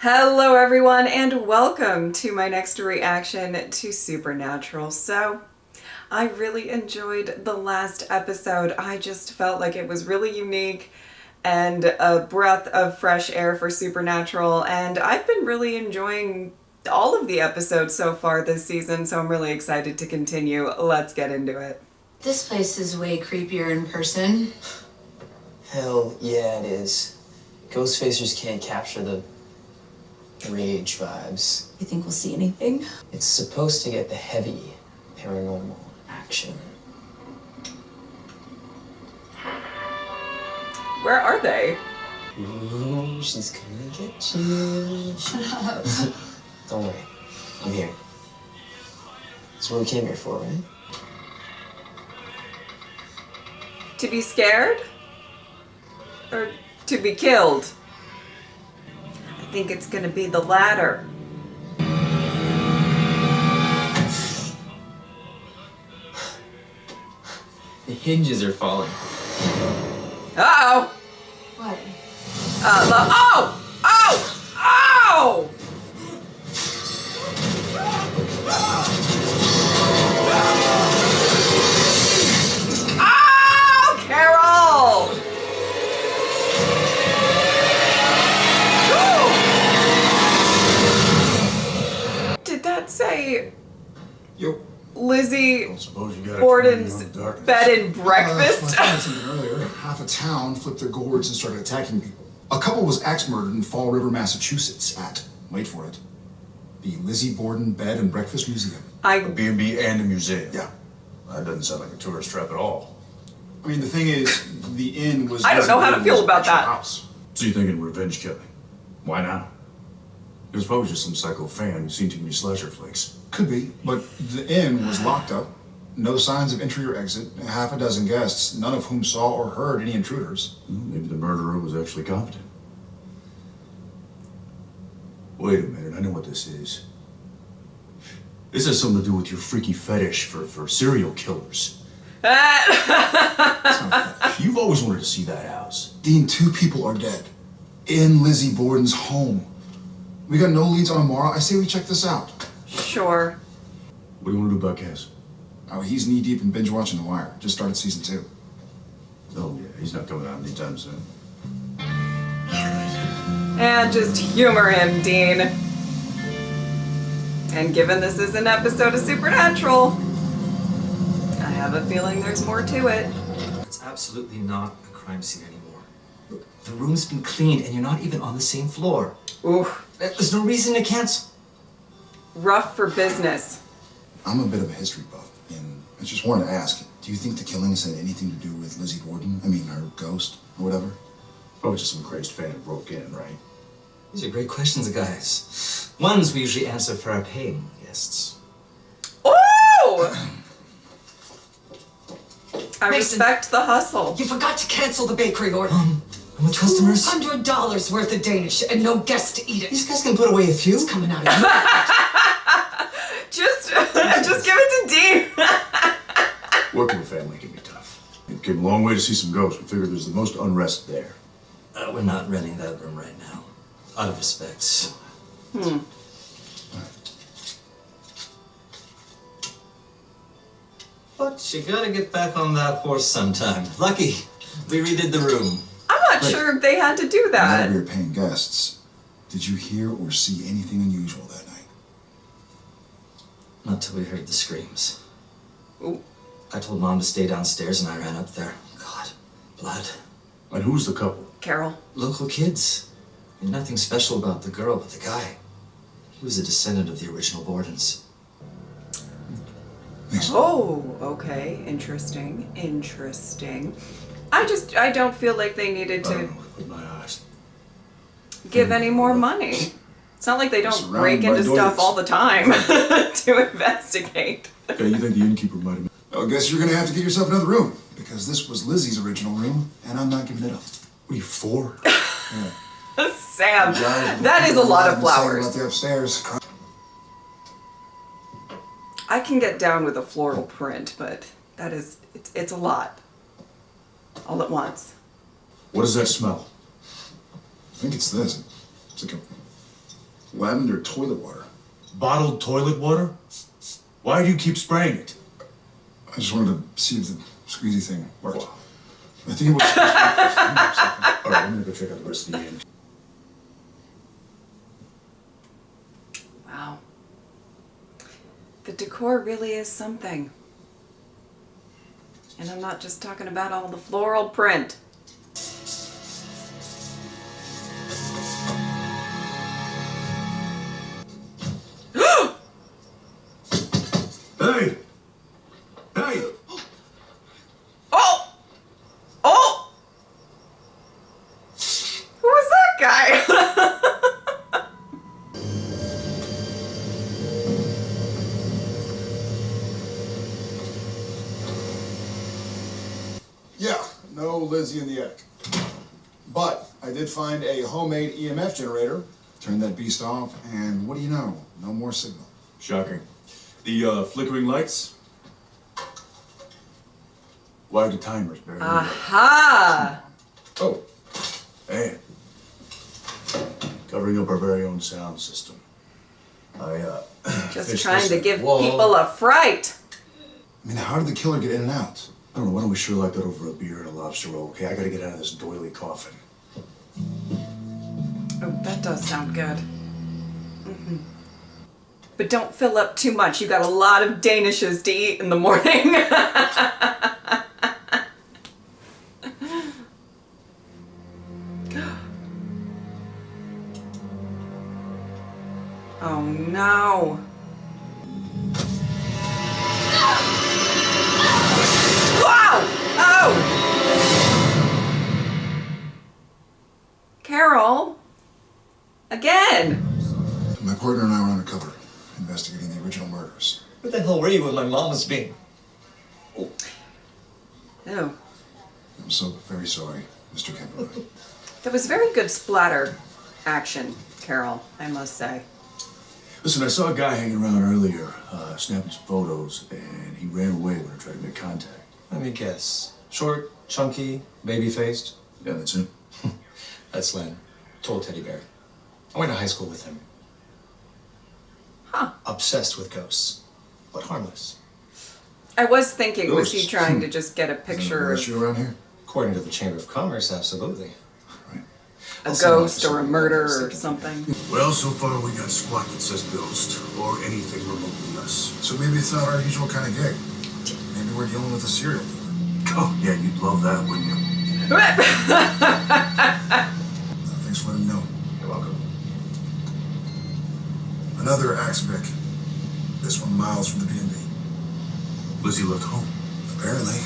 Hello everyone and welcome to my next reaction to Supernatural. So, I really enjoyed the last episode. I just felt like it was really unique and a breath of fresh air for Supernatural, and I've been really enjoying all of the episodes so far this season, so I'm really excited to continue. Let's get into it. This place is way creepier in person. Hell yeah, it is. Ghost facers can't capture the rage vibes. You think we'll see anything? It's supposed to get the heavy paranormal action. Where are they? Ooh, she's gonna get you. Shut up. Don't worry, I'm here. That's what we came here for, right? To be scared? Or to be killed? I think it's gonna be the latter. The hinges are falling. Uh-oh! What? Oh! Oh! Oh, Carol! Did that say Lizzie Borden's bed and breakfast? I found something earlier. Half a town flipped their gourds and started attacking people. A couple was axe murdered in Fall River, Massachusetts at, wait for it, the Lizzie Borden Bed and Breakfast Museum. A B&B and a museum. Yeah. That doesn't sound like a tourist trap at all. I mean, the thing is, the inn was... I don't know how to feel about that. House. So you're thinking revenge killing? Why not? It was probably just some psycho fan who's seen too many slasher flicks. Could be, but the inn was locked up. No signs of entry or exit. Half a dozen guests, none of whom saw or heard any intruders. Maybe the murderer was actually competent. Wait a minute, I know what this is. This has something to do with your freaky fetish for serial killers. You've always wanted to see that house. Dean, 2 people are dead. In Lizzie Borden's home. We got no leads on Amara. I say we check this out. Sure. What do you want to do about Cass? Oh, he's knee-deep in binge-watching The Wire. Just started season 2. Oh yeah, he's not coming out anytime soon. And just humor him, Dean. And given this is an episode of Supernatural, I have a feeling there's more to it. It's absolutely not a crime scene anymore. Look, the room's been cleaned and you're not even on the same floor. Ooh, There's no reason to cancel. rough for business. I'm a bit of a history buff, and I just wanted to ask, do you think the killings had anything to do with Lizzie Borden? I mean, her ghost, or whatever? Probably just some crazed fan who broke in, right? These are great questions, guys. Ones we usually answer for our paying guests. Ooh! I Mason. respect the hustle. You forgot to cancel the bakery order. I'm with customers. $200 worth of Danish and no guests to eat it. These guys can put away a few. It's coming out of you. Just give it to Dean. Working with family can be tough. It came a long way to see some ghosts. We figured there's the most unrest there. We're not renting that room right now. Out of respect. But you gotta get back on that horse sometime. Lucky, we redid the room. I'm not sure they had to do Now that. that we were paying guests, did you hear or see anything unusual that night? Not till we heard the screams. Ooh. I told Mom to stay downstairs and I ran up there. God, blood. And who's the couple? Carol. Local kids. And nothing special about the girl, but the guy. He was a descendant of the original Bordens. Oh, okay. Interesting. I don't feel like they needed I don't to know, with my eyes. give any more money. It's not like they don't Surrounded break by into stuff doilies. all the time to investigate. Okay, you think the innkeeper might have... I guess you're gonna have to get yourself another room, because this was Lizzie's original room, and I'm not giving it up. What are you, 4? Sam, that is a lot of About flowers. the upstairs. I can get down with a floral print, but that is, it's a lot. All at once. What does that smell? I think it's this. It's like a lavender toilet water. Bottled toilet water? Why do you keep spraying it? I just wanted to see if the squeezy thing worked. I think it was. All right, I'm gonna go check out the rest of the end. Wow. The decor really is something. And I'm not just talking about all the floral print. Hey! Hey! Oh! Oh! Who was that guy? Yeah, no Lizzie in the attic. But I did find a homemade EMF generator. Turned that beast off, and what do you know? No more signal. Shocking. The flickering lights? Why the timers, Barry? Aha! Oh, Man. Covering up our very own sound system. Just fished trying this to give wall. people a fright. I mean, how did the killer get in and out? I don't know, why don't we sure like that over a beer and a lobster roll, okay? I gotta get out of this doily coffin. Oh, that does sound good. But don't fill up too much. You got a lot of Danishes to eat in the morning. Oh no. Wow! Oh! Carol? Again? My partner and I were undercover, investigating the original murders. Where the hell were you when my mom was being... Oh. I'm so very sorry, Mr. Kemper. That was very good splatter action, Carol, I must say. Listen, I saw a guy hanging around earlier, snapping some photos, and he ran away when I tried to make contact. Let me guess. Short, chunky, baby-faced? Yeah, that's it. That's Len. Total teddy bear. I went to high school with him. Huh. Obsessed with ghosts, but harmless. I was thinking, was he Ghosts. trying to just get a Is there picture an of issue around here? According to the Chamber of Commerce, absolutely. Right. a I'll send ghost Officer or a Lee murder over or to see. something? Well, so far we got squat that says ghost, or anything remotely us. So maybe it's not our usual kind of gig. Maybe we're dealing with a serial killer. Oh, yeah, you'd love that, wouldn't you? Thanks for letting me know. You're welcome. Another axe Vic. This one miles from the B&B. Lizzie left home. Apparently.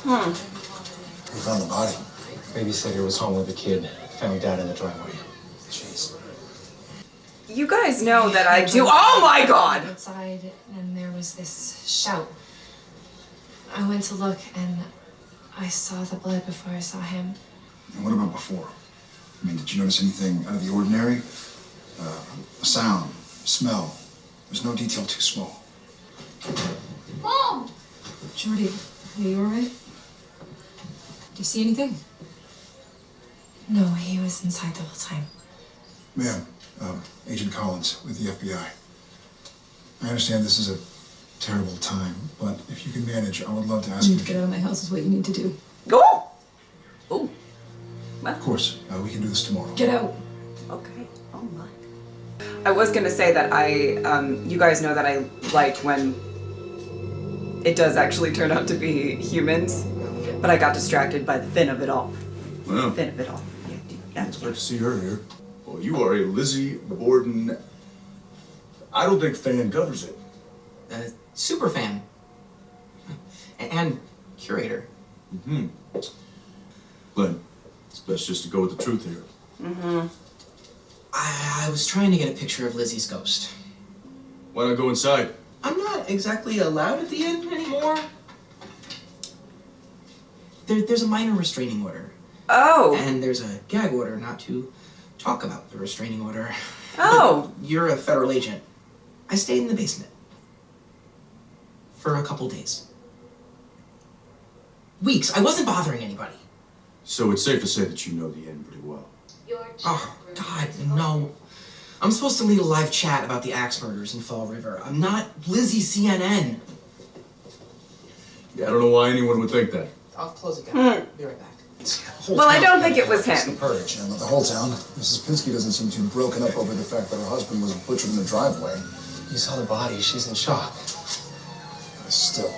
We found the body. Babysitter was home with a kid. Found dad in the driveway. Jeez. You guys know that I do. Oh my god! Outside, and there was this shout. I went to look, and I saw the blood before I saw him. And what about before? I mean, did you notice anything out of the ordinary? A sound, smell. There's no detail too small. Mom! Jordy, are you alright? Do you see anything? No, he was inside the whole time. Ma'am, Agent Collins with the FBI. I understand this is a terrible time, but if you can manage, I would love to ask you. Get out of my house is what you need to do. Oh! Oh. Of course, we can do this tomorrow. Get out. Okay. Oh my. I was gonna say that you guys know that I like when it does actually turn out to be humans, but I got distracted by the fin of it all. Well, Fin of it all. Yeah. it's great to see her here. Well, you are a Lizzie Borden. I don't think fan covers it. Super fan. And curator. Len, it's best just to go with the truth here. I was trying to get a picture of Lizzie's ghost. Why not go inside? I'm not exactly allowed at the inn anymore. There's a minor restraining order. Oh. And there's a gag order not to talk about the restraining order. Oh. But you're a federal agent. I stayed in the basement. For a couple days. Weeks. I wasn't bothering anybody. So it's safe to say that you know the end pretty well. Oh, God, no. I'm supposed to lead a live chat about the axe murders in Fall River. I'm not Lizzie CNN. Yeah, I don't know why anyone would think that. I'll close it down. Be right back. Well, I don't think it was It's the him. purge. And the whole town. Mrs. Pinsky doesn't seem too broken up over the fact that her husband was butchered in the driveway. You saw the body. She's in shock. Still.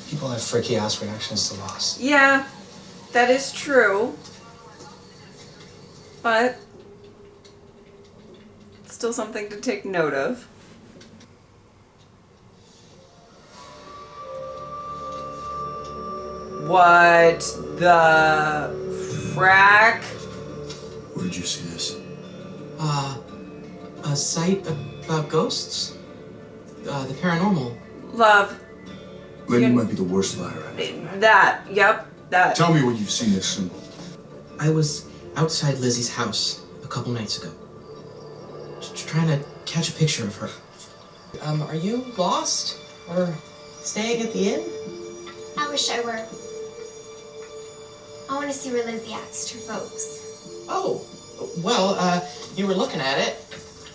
People have freaky ass reactions to loss. Yeah, that is true. But it's still something to take note of. What the frack? Where did you see this? A site about ghosts? The paranormal. Love. Lady You- might be the worst liar I've ever met. That. Yep. That. Tell me what you've seen this symbol. I was outside Lizzie's house a couple nights ago. Just trying to catch a picture of her. Are you lost? Or staying at the inn? I wish I were. I want to see where Lizzie asked her folks. Oh, well, you were looking at it.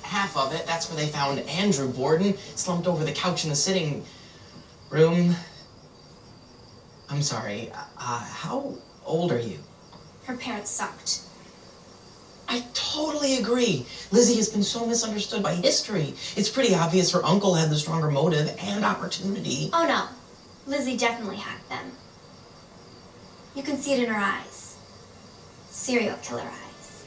Half of it, that's where they found Andrew Borden, slumped over the couch in the sitting room. I'm sorry, how old are you? Her parents sucked. I totally agree. Lizzie has been so misunderstood by history. It's pretty obvious her uncle had the stronger motive and opportunity. Oh no, Lizzie definitely hacked them. You can see it in her eyes. Serial killer eyes.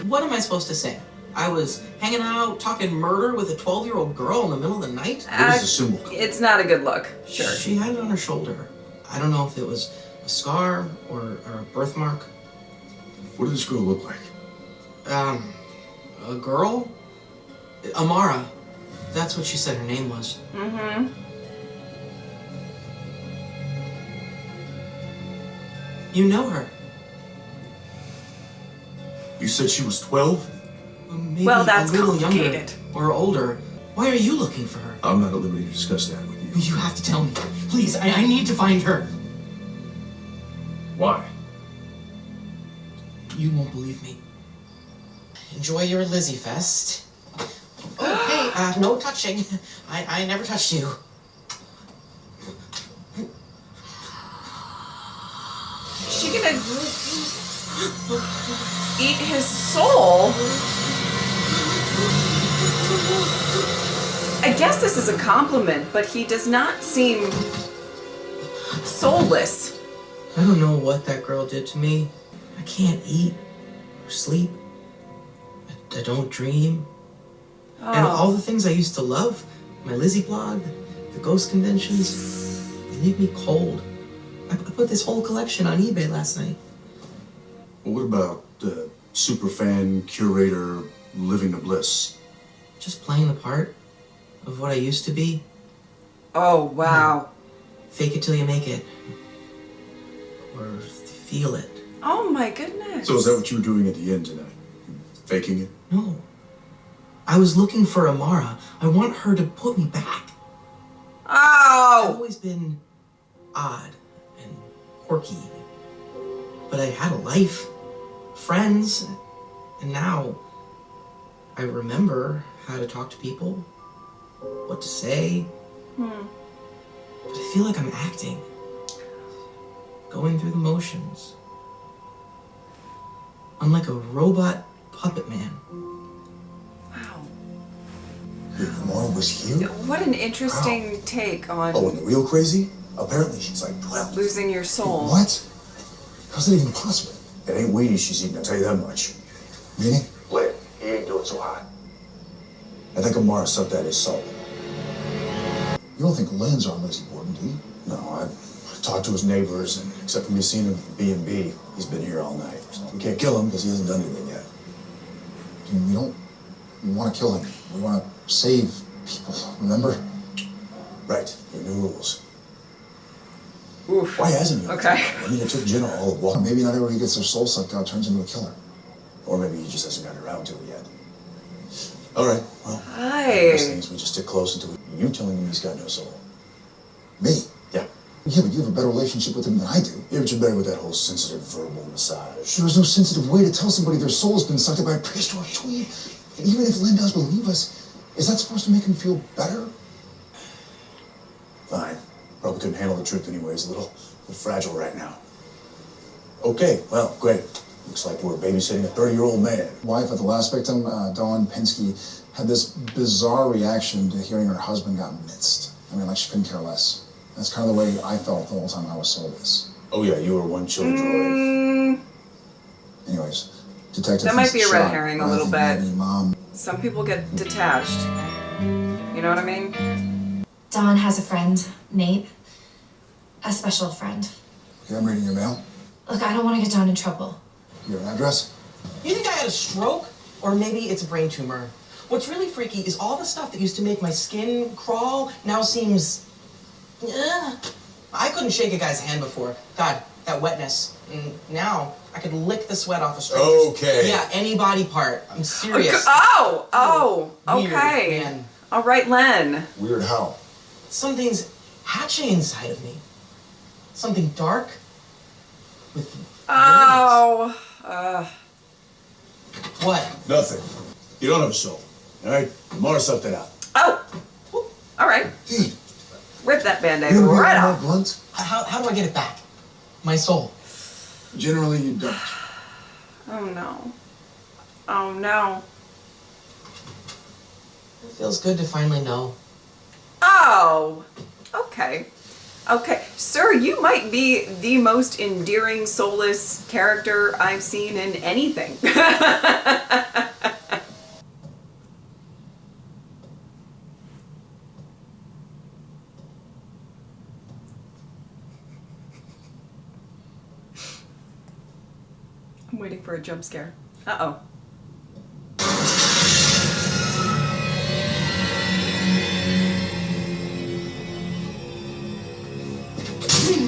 What am I supposed to say? I was hanging out, talking murder with a 12-year-old girl in the middle of the night? What does the symbol called? It's not a good look. Sure. She had it on her shoulder. I don't know if it was a scar or a birthmark. What did this girl look like? A girl? Amara. That's what she said her name was. Mm-hmm. You know her. You said she was 12? Maybe Well, that's a little complicated. younger or older. Why are you looking for her? I'm not at liberty to discuss that with you. You have to tell me. Please, I need to find her. Why? You won't believe me. Enjoy your Lizzie Fest. Oh, hey, no touching. I never touched you. She gonna eat his soul? I guess this is a compliment, but he does not seem soulless. I don't know what that girl did to me. I can't eat or sleep. I don't dream. And all the things I used to love, my Lizzie blog, the ghost conventions, they leave me cold. I put this whole collection on eBay last night. Well, what about superfan, curator, living the bliss? Just playing the part of what I used to be. Oh, wow. Fake it till you make it. Or feel it. Oh my goodness. So is that what you were doing at the end tonight? Faking it? No. I was looking for Amara. I want her to put me back. I've Oh! always been odd and quirky. But I had a life, friends, and now I remember how to talk to people, what to say. But I feel like I'm acting, going through the motions. I'm like a robot puppet man. Wow. Amara was here? What an interesting take on Oh, and the real crazy? Apparently she's like 12. losing your soul. What? How's that even possible? It ain't Wheaties she's eating, I'll tell you that much. Meaning? Lynn, he ain't doing so hot. I think Amara sucked at his soul. You don't think Lynn's on Lizzie Borden, do you? No, I talked to his neighbors, and except for me seeing him at B&B, he's been here all night. So we can't kill him because he hasn't done anything yet. Dude, we don't want to kill him. We want to save people, remember? Right, your new rules. Oof. Why hasn't he? Okay. I mean, it took Jenna all of Well, walk. maybe not everybody who gets their soul sucked out turns into a killer. Or maybe he just hasn't gotten around to it yet. All right, well, Hi. best thing is we just stick close until you telling him he's got no soul. Me? Yeah. Yeah, but you have a better relationship with him than I do. Yeah, but you're better with that whole sensitive verbal massage. There is no sensitive way to tell somebody their soul has been sucked up by a prehistoric tweed. And even if Lynn does believe us, is that supposed to make him feel better? Fine. Probably couldn't handle the truth anyways. A little fragile right now. Okay, well, great. Looks like we're babysitting a 30-year-old man. Wife of the last victim, Dawn Pinsky, had this bizarre reaction to hearing her husband got minced. I mean, like she couldn't care less. That's kind of the way I felt the whole time I was sold this. Oh yeah, you were one chill droid. Anyways, detective. That might be a red shocked, herring but a I little think bit. maybe Mom. Some people get detached. You know what I mean? Dawn has a friend, Nate. A special friend. Okay, I'm reading your mail. Look, I don't want to get Dawn in trouble. Your address? You think I had a stroke? Or maybe it's a brain tumor. What's really freaky is all the stuff that used to make my skin crawl now seems... I couldn't shake a guy's hand before. God, that wetness. And now I could lick the sweat off a stranger's... Okay. Yeah, any body part. I'm serious. Oh, Weird, okay. man. All right, Len. Weird how? Something's hatching inside of me. Something dark with... Oh. What? Nothing. You don't have a soul. All right? Mara sucked it out. Oh. All right. Hey, Rip that Band-Aid you ever right been off. blunt? How do I get it back? My soul. Generally, you don't. Oh, no. Oh, no. It feels good to finally know. Oh. Okay. Okay. Sir, you might be the most endearing, soulless character I've seen in anything. I'm waiting for a jump scare. Uh-oh.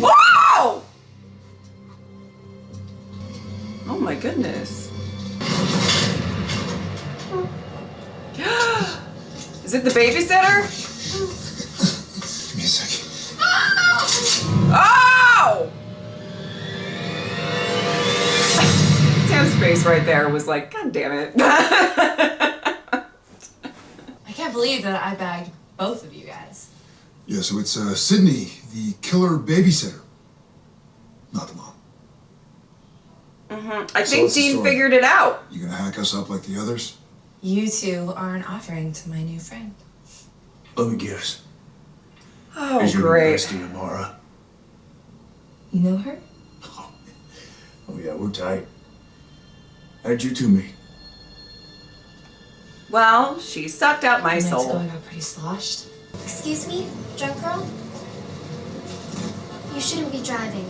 Wow! Oh my goodness. Is it the babysitter? Give me a second. Oh! Sam's face right there was like, God damn it. I can't believe that I bagged both of you guys. Yeah, so it's Sydney, the killer babysitter. Not the mom. I So think what's the Dean story? figured it out. You gonna hack us up like the others? You two are an offering to my new friend. Let me guess. Oh, Is your great. bestie Amara? You know her? Oh yeah, we're tight. How'd you two meet? Well, she sucked out my Nights ago, soul. I got pretty sloshed. Excuse me, drunk girl? You shouldn't be driving.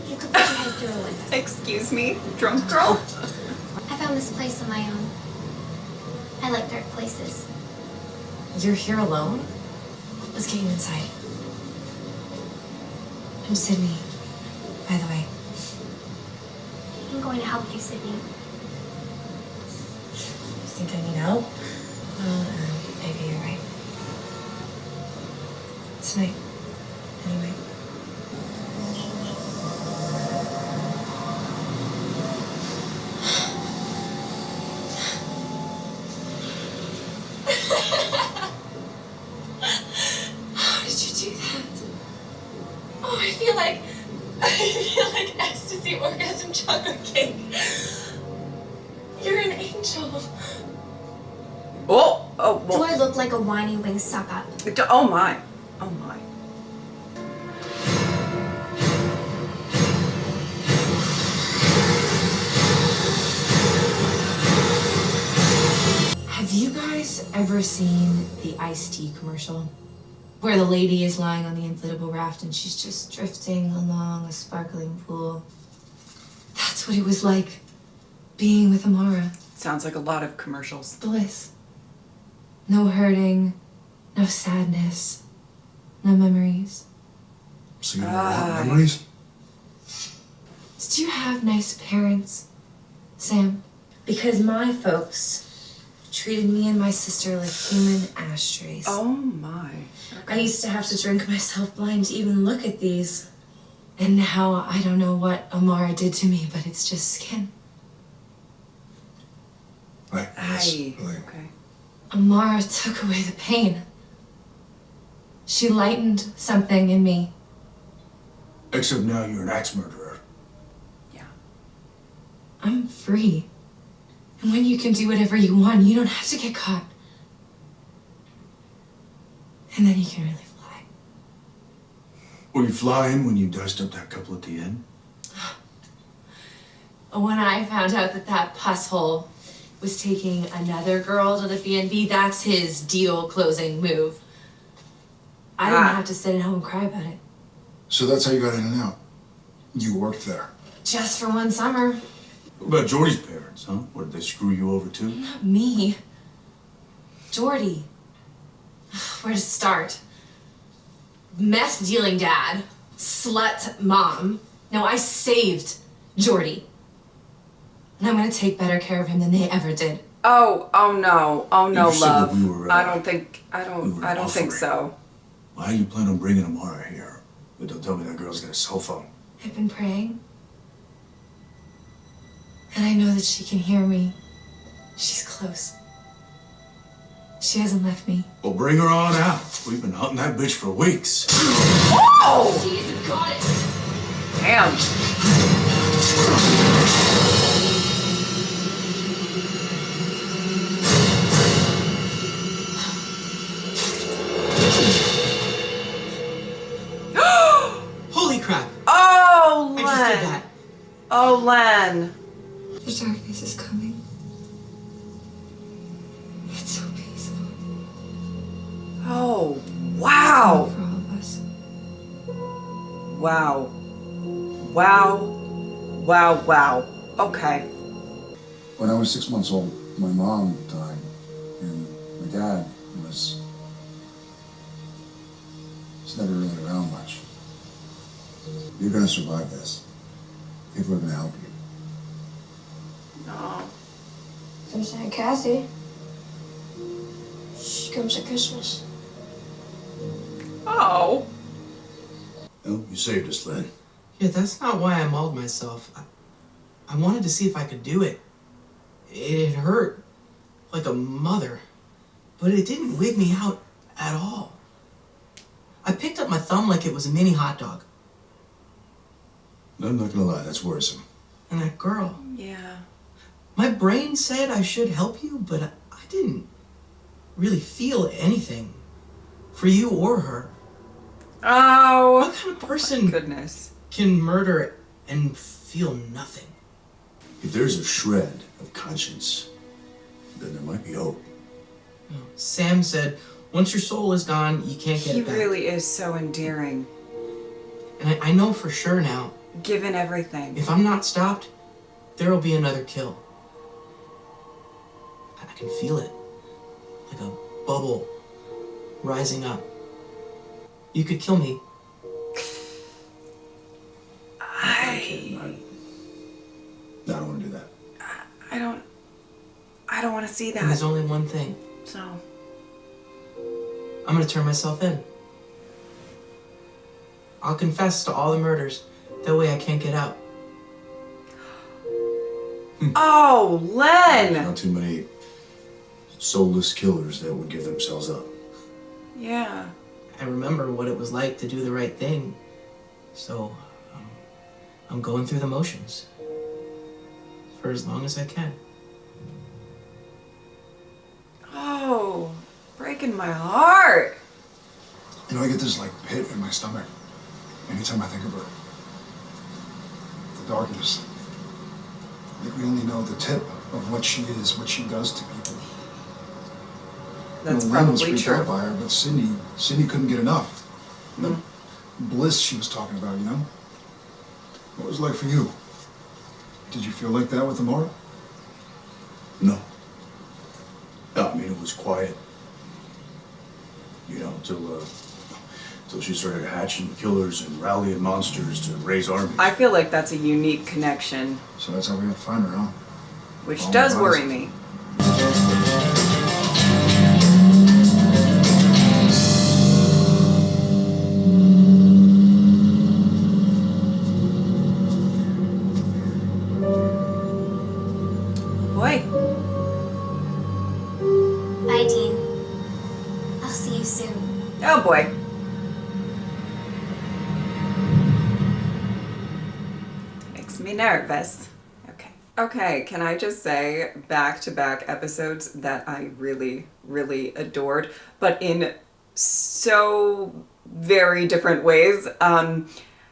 You could put your head through a window. Excuse me, drunk girl? I found this place on my own. I like dark places. You're here alone? Let's get you inside. I'm Sydney, by the way. I'm going to help you, Sydney. You think I need help? Well, maybe you're right. Tonight, anyway. How did you do that? Oh, I feel like ecstasy, orgasm, chocolate cake. You're an angel. Oh, oh, Do well. I look like a whiny wing suck up? Oh my. Oh my. Have you guys ever seen the iced tea commercial? Where the lady is lying on the inflatable raft and she's just drifting along a sparkling pool. That's what it was like being with Amara. Sounds like a lot of commercials. Bliss. No hurting, no sadness, no memories. So you don't want memories? Did you have nice parents, Sam? Because my folks treated me and my sister like human ashtrays. Oh my. I used to have to drink myself blind to even look at these. And now I don't know what Amara did to me, but it's just skin. Right. Yes. Aye. Really. Okay. Amara took away the pain. She lightened something in me. Except now you're an axe murderer. Yeah. I'm free. And when you can do whatever you want, you don't have to get caught. And then you can really fly. Were you flying when you diced up that couple at the end? When I found out that that pusshole was taking another girl to the B&B, that's his deal closing move. I didn't have to sit at home and cry about it. So that's how you got in and out. You worked there. Just for one summer. What about Jordy's parents, huh? Or did they screw you over too? Not me. Jordy. Where to start? Meth dealing dad. Slut mom. No, I saved Jordy. And I'm gonna take better care of him than they ever did. Oh no, You said that love. we were, I don't think offering. so. Why you plan on bringing Amara here? But don't tell me that girl's got a cell phone. I've been praying. And I know that she can hear me. She's close. She hasn't left me. Well, bring her on out. We've been hunting that bitch for weeks. Oh! She's a goddess. Damn. Holy crap! Oh, I just did Len. that. Oh, Len. The darkness is coming. It's so peaceful. Oh, wow. For all of us. Wow. Wow. Wow, wow. Okay. When I was 6 months old, my mom died, and my dad was never really around much. You're gonna survive this. People are gonna help you. Oh. There's Aunt Cassie. She comes at Christmas. Oh. Oh, you saved us, Len. Yeah, that's not why I mauled myself. I wanted to see if I could do it. It hurt like a mother, but it didn't wig me out at all. I picked up my thumb like it was a mini hot dog. I'm not gonna lie, that's worrisome. And that girl, Yeah. my brain said I should help you, but I didn't really feel anything for you or her. Oh. What kind of person Goodness. can murder and feel nothing? If there's a shred of conscience, then there might be hope. Sam said, once your soul is gone, you can't get He it back. really is so endearing, And I know for sure now, given everything. if I'm not stopped, there'll be another kill. I can feel it. Like a bubble rising up. You could kill me. I don't want to do that. I don't want to see And there's that. only one thing. So. I'm gonna turn myself in. I'll confess to all the murders. That way I can't get out. Oh, Len. Not too many soulless killers that would give themselves up. Yeah. I remember what it was like to do the right thing. So, I'm going through the motions. For as long as I can. Oh, breaking my heart. You know, I get this like pit in my stomach anytime I think of her. The darkness. Like we only know the tip of what she is, what she does to people. That's Len was probably freaked out true. by her, but Cindy couldn't get enough. The bliss she was talking about, you know? What was it like for you? Did you feel like that with Amora? No. No, I mean, it was quiet. You know, until she started hatching killers and rallying monsters to raise armies. I feel like that's a unique connection, So that's how we had to find her, huh? which Oh, does my worry God. me. Oh boy. Makes me nervous. Okay. Okay, can I just say back-to-back episodes that I really, really adored, but in so very different ways.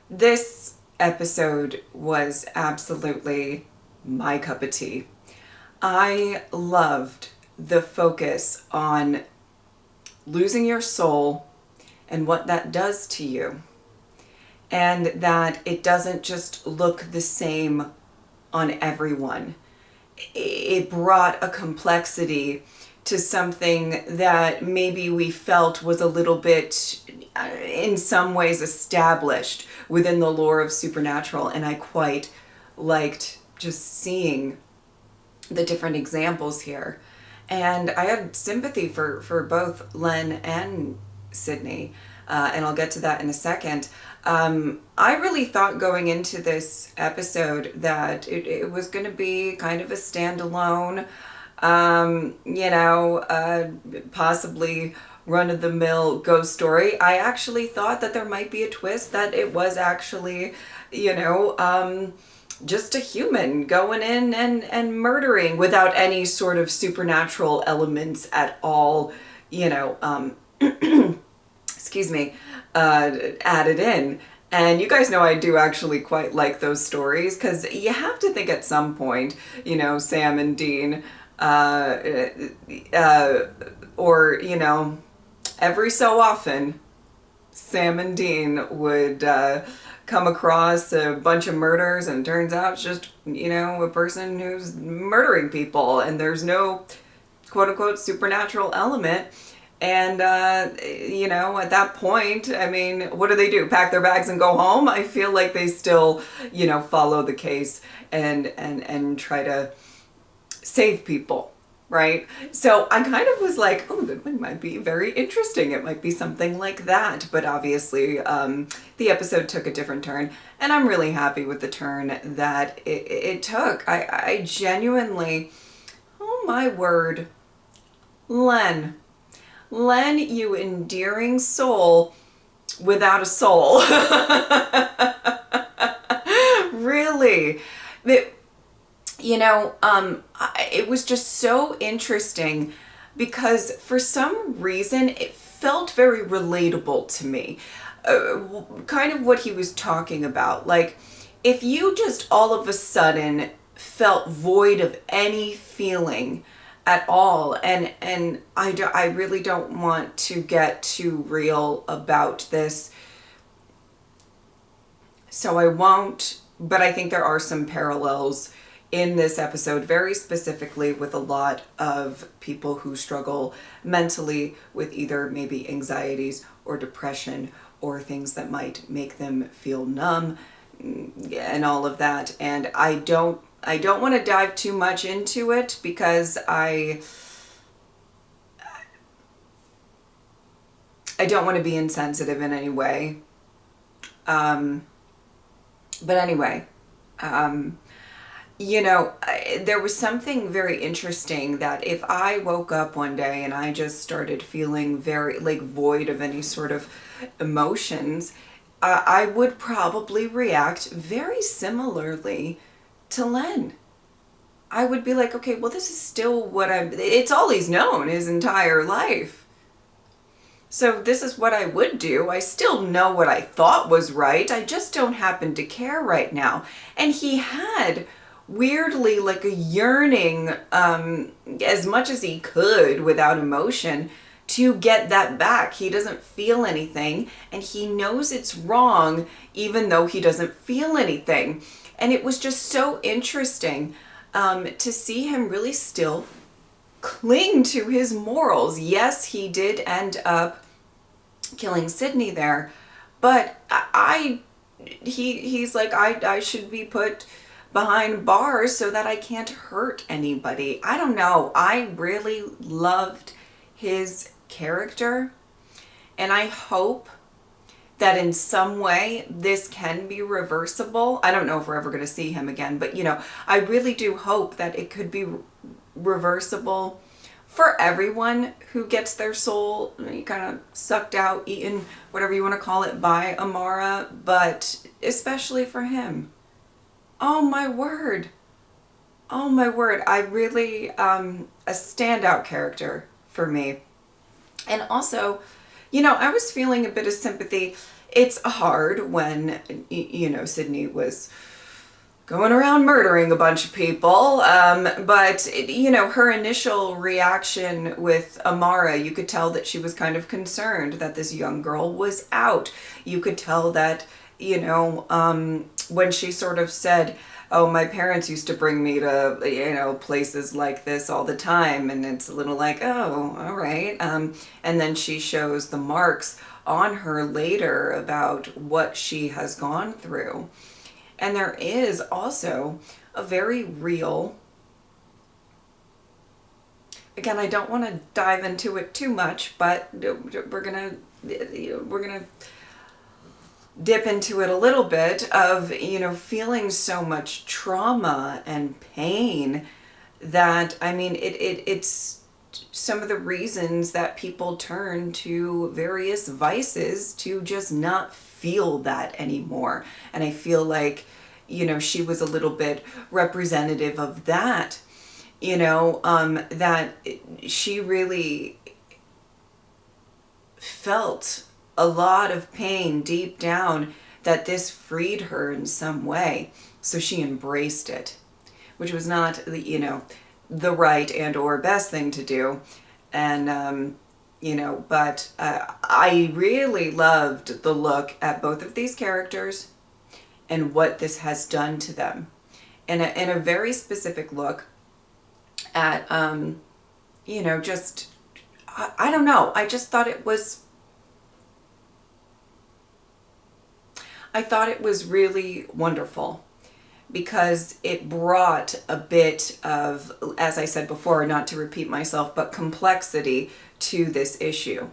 This episode was absolutely my cup of tea. I loved the focus on losing your soul and what that does to you, and that it doesn't just look the same on everyone. It brought a complexity to something that maybe we felt was a little bit, in some ways, established within the lore of Supernatural, and I quite liked just seeing the different examples here. And I had sympathy for both Len and Sydney, and I'll get to that in a second. I really thought going into this episode that it was going to be kind of a standalone, possibly run-of-the-mill ghost story. I actually thought that there might be a twist, that it was actually, just a human going in and murdering without any sort of supernatural elements at all, excuse me, added in. And you guys know I do actually quite like those stories, because you have to think at some point, Sam and Dean, or, every so often, Sam and Dean would come across a bunch of murders, and it turns out it's just, a person who's murdering people, and there's no quote-unquote supernatural element. And, at that point, I mean, what do? Pack their bags and go home? I feel like they still, follow the case and try to save people, right? So I kind of was like, oh, that one might be very interesting. It might be something like that. But obviously, the episode took a different turn, and I'm really happy with the turn that it took. I genuinely, oh my word, Len, you endearing soul without a soul. Really. It was just so interesting because for some reason it felt very relatable to me. Kind of what he was talking about. Like, if you just all of a sudden felt void of any feeling at all, and I really don't want to get too real about this, so I won't, but I think there are some parallels in this episode, very specifically with a lot of people who struggle mentally with either maybe anxieties or depression or things that might make them feel numb and all of that. And I don't want to dive too much into it because I don't want to be insensitive in any way. But anyway, there was something very interesting that if I woke up one day and I just started feeling very void of any sort of emotions, I would probably react very similarly to Len. I would be like, okay, well, this is still it's all he's known his entire life. So this is what I would do. I still know what I thought was right. I just don't happen to care right now. And he had weirdly a yearning, as much as he could without emotion, to get that back. He doesn't feel anything, and he knows it's wrong even though he doesn't feel anything. And it was just so interesting to see him really still cling to his morals. Yes, he did end up killing Sydney there, but he's like, I should be put behind bars so that I can't hurt anybody. I don't know. I really loved his character, and I hope that in some way this can be reversible. I don't know if we're ever going to see him again, but I really do hope that it could be reversible for everyone who gets their soul kind of sucked out, eaten, whatever you want to call it, by Amara, but especially for him. Oh my word. Oh my word. I really, a standout character for me. And also, you know, I was feeling a bit of sympathy. It's hard when, you know, Sydney was going around murdering a bunch of people. But, you know, her initial reaction with Amara, you could tell that she was kind of concerned that this young girl was out. You could tell that, you know, when she sort of said, oh, my parents used to bring me to, you know, places like this all the time. And it's a little like, oh, all right. And then she shows the marks on her later about what she has gone through. And there is also a very real, again, I don't want to dive into it too much, but we're gonna dip into it a little bit of, you know, feeling so much trauma and pain that, I mean, it's some of the reasons that people turn to various vices to just not feel that anymore. And I feel like, you know, she was a little bit representative of that, you know, that she really felt a lot of pain deep down, that this freed her in some way. So she embraced it, which was not, you know, the right and or best thing to do. And, you know, but I really loved the look at both of these characters and what this has done to them. And a very specific look at, you know, just, I don't know, I just thought it was, I thought it was really wonderful, because it brought a bit of, as I said before, not to repeat myself, but complexity to this issue,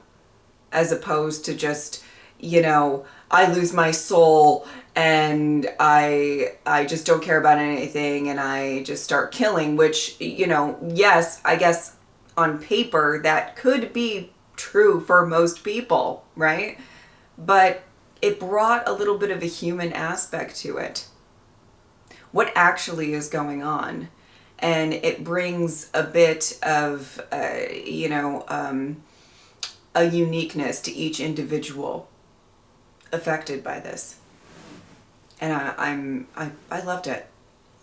as opposed to just, you know, I lose my soul and I just don't care about anything and I just start killing, which, you know, yes, I guess on paper that could be true for most people, right? But it brought a little bit of a human aspect to it. What actually is going on? And it brings a bit of, you know, a uniqueness to each individual affected by this. And I loved it.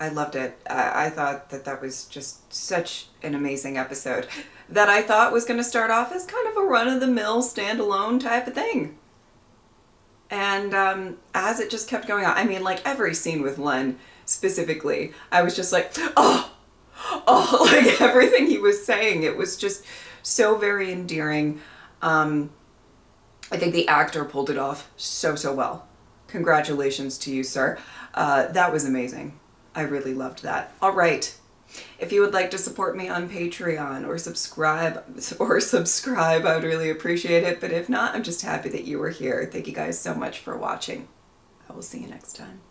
I loved it. I thought that that was just such an amazing episode that I thought was going to start off as kind of a run-of-the-mill standalone type of thing. And as it just kept going on, I mean, like every scene with Len specifically, I was just like, oh, like everything he was saying, it was just so very endearing. I think the actor pulled it off so well. Congratulations to you, sir. That was amazing. I really loved that. All right. If you would like to support me on Patreon or subscribe, I would really appreciate it. But if not, I'm just happy that you were here. Thank you guys so much for watching. I will see you next time.